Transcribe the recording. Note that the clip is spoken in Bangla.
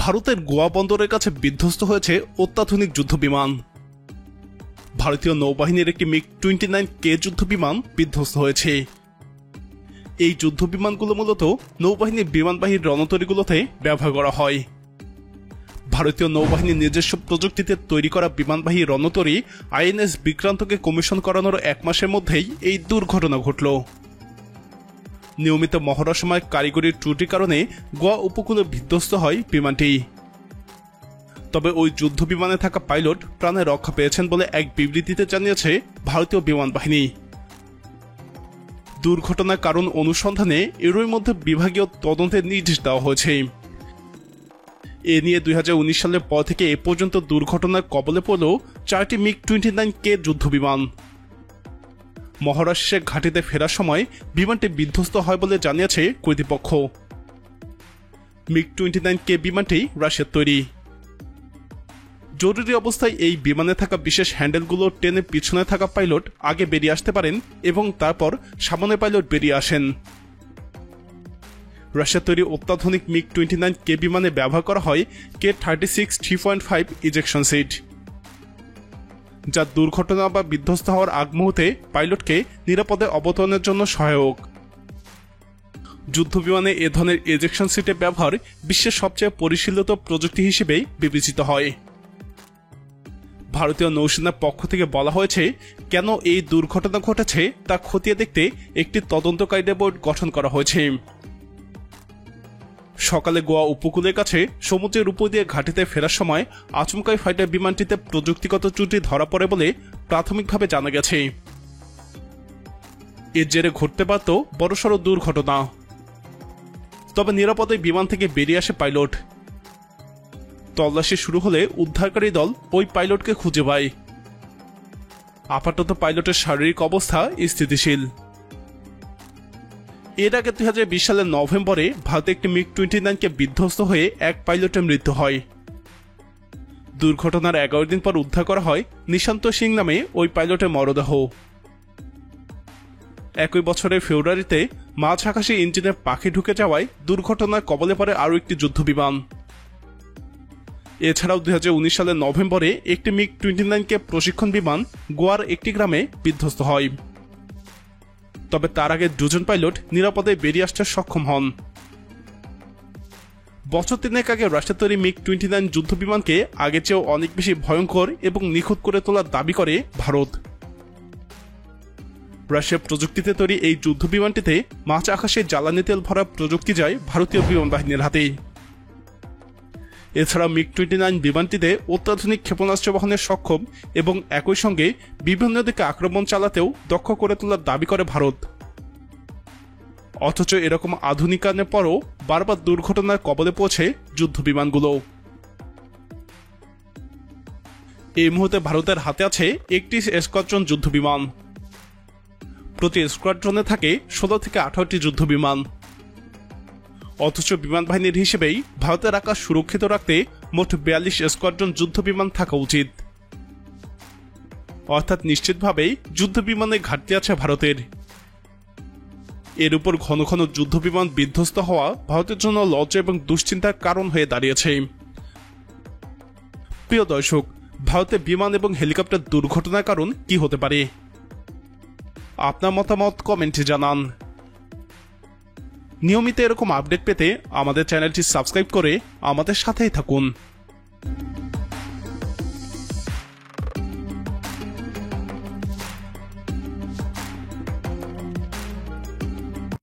ভারতের গোয়া বন্দরের কাছে বিধ্বস্ত হয়েছে অত্যাধুনিক যুদ্ধবিমান। ভারতীয় নৌবাহিনীর একটি MiG-29K যুদ্ধবিমান বিধ্বস্ত হয়েছে। এই যুদ্ধবিমানগুলো মূলত নৌবাহিনীর বিমানবাহী রণতরীগুলোতে ব্যবহার করা হয়। ভারতীয় নৌবাহিনীর নিজস্ব প্রযুক্তিতে তৈরি করা বিমানবাহী রণতরী INS বিক্রান্তকে কমিশন করানোর 1 মাসের মধ্যেই এই দুর্ঘটনা ঘটল। নিয়মিত মহড়ার সময় কারিগরি ত্রুটির কারণে গোয়া উপকূলে বিধ্বস্ত হয় বিমানটি। তবে ওই যুদ্ধ বিমানে থাকা পাইলট প্রাণে রক্ষা পেয়েছেন বলে এক বিবৃতিতে জানিয়েছে ভারতীয় বিমান বাহিনী। দুর্ঘটনার কারণ অনুসন্ধানে এরই মধ্যে বিভাগীয় তদন্তের নির্দেশ দেওয়া হয়েছে। এ নিয়ে 2019 সালের পর থেকে এ পর্যন্ত দুর্ঘটনার কবলে পড়ল 4টি MiG-29K যুদ্ধবিমান। মহড়া শেষে ঘাঁটিতে ফেরার সময় বিমানটি বিধ্বস্ত হয় বলে জানিয়েছে কর্তৃপক্ষ। MiG-29K বিমানটি রাশিয়ার তৈরি। জরুরি অবস্থায় এই বিমানে থাকা বিশেষ হ্যান্ডেলগুলো টেনে পিছনে থাকা পাইলট আগে বেরিয়ে আসতে পারেন এবং তারপর সামনে পাইলট বেরিয়ে আসেন। রাশিয়ার তৈরি অত্যাধুনিক MiG-29K বিমানে ব্যবহার করা হয় K-36 3.5 ইজেকশন সিট, যা দুর্ঘটনা বা বিধ্বস্ত হওয়ার আগ মুহূর্তে পাইলটকে নিরাপদে অবতরণের জন্য সহায়ক। যুদ্ধবিমানে এ ধরনের ইজেকশন সিটের ব্যবহার বিশ্বের সবচেয়ে পরিশীলিত প্রযুক্তি হিসেবে বিবেচিত হয়। ভারতীয় নৌসেনার পক্ষ থেকে বলা হয়েছে, কেন এই দুর্ঘটনা ঘটেছে তা খতিয়ে দেখতে একটি তদন্তকারীদের বোর্ড গঠন করা হয়েছে। সকালে গোয়া উপকূলের কাছে সমুদ্রের উপর দিয়ে ঘাঁটিতে ফেরার সময় আচমকাই ফাইটার বিমানটিতে প্রযুক্তিগত ত্রুটি ধরা পড়ে বলে প্রাথমিকভাবে জানা গেছে। এর জেরে ঘটতে পারত বড়সড় দুর্ঘটনা। তবে নিরাপদে বিমান থেকে বেরিয়ে আসে পাইলট। তল্লাশি শুরু হলে উদ্ধারকারী দল ওই পাইলটকে খুঁজে পায়। আপাতত পাইলটের শারীরিক অবস্থা স্থিতিশীল। এর আগে 2020 সালের নভেম্বরে ভারতে একটি MiG-29K বিধ্বস্ত হয়ে এক পাইলটের মৃত্যু হয়। দুর্ঘটনার 11 দিন পর উদ্ধার করা হয় নিশান্ত সিং নামে ওই পাইলটের মরদেহ। একই বছরের ফেব্রুয়ারিতে মাঝ আকাশে ইঞ্জিনের পাখি ঢুকে যাওয়ায় দুর্ঘটনার কবলে পড়ে আরও একটি যুদ্ধবিমান। এছাড়াও 2019 সালের নভেম্বরে একটি MiG-29K প্রশিক্ষণ বিমান গোয়ার একটি গ্রামে বিধ্বস্ত হয়। তবে তার আগে 2 জন পাইলট নিরাপদে বেরিয়ে আসতে সক্ষম হন। বছর 3 আগে রাশিয়ার তৈরি MiG-29 যুদ্ধবিমানকে আগের চেয়েও অনেক বেশি ভয়ঙ্কর এবং নিখুঁত করে তোলার দাবি করে ভারত। রাশিয়ার প্রযুক্তিতে তৈরি এই যুদ্ধবিমানটিতে মাঝ আকাশে জ্বালানি তেল ভরা প্রযুক্তি যায় ভারতীয় বিমান বাহিনীর হাতে। এছাড়া MiG-29 বিমানটিতে অত্যাধুনিক ক্ষেপণাস্ত্র বহনে সক্ষম এবং একই সঙ্গে বিভিন্ন দিকে আক্রমণ চালাতেও দক্ষ করে তোলার দাবি করে ভারত। অথচ এরকম আধুনিকায়নের পরও বারবার দুর্ঘটনার কবলে পৌঁছে যুদ্ধবিমানগুলো। এই মুহূর্তে ভারতের হাতে আছে 31 স্কোয়াড্রন যুদ্ধবিমান। প্রতি স্কোয়াড্রনে থাকে 16 থেকে 18টি যুদ্ধবিমান। অথচ বিমান বাহিনীর হিসেবেই ভারতের আকাশ সুরক্ষিত রাখতে মোট 42 স্কোয়াড্রন যুদ্ধবিমান থাকা উচিত। অর্থাৎ নিশ্চিতভাবেই যুদ্ধবিমানে ঘাটতি আছে ভারতের। এর উপর ঘন ঘন যুদ্ধবিমান বিধ্বস্ত হওয়া ভারতের জন্য লজ্জা এবং দুশ্চিন্তার কারণ হয়ে দাঁড়িয়েছে। প্রিয় দর্শক, ভারতে বিমান এবং হেলিকপ্টার দুর্ঘটনার কারণ কি হতে পারে? আপনার মতামত কমেন্টে জানান। নিয়মিত এরকম আপডেট পেতে আমাদের চ্যানেলটি সাবস্ক্রাইব করে আমাদের সাথেই থাকুন।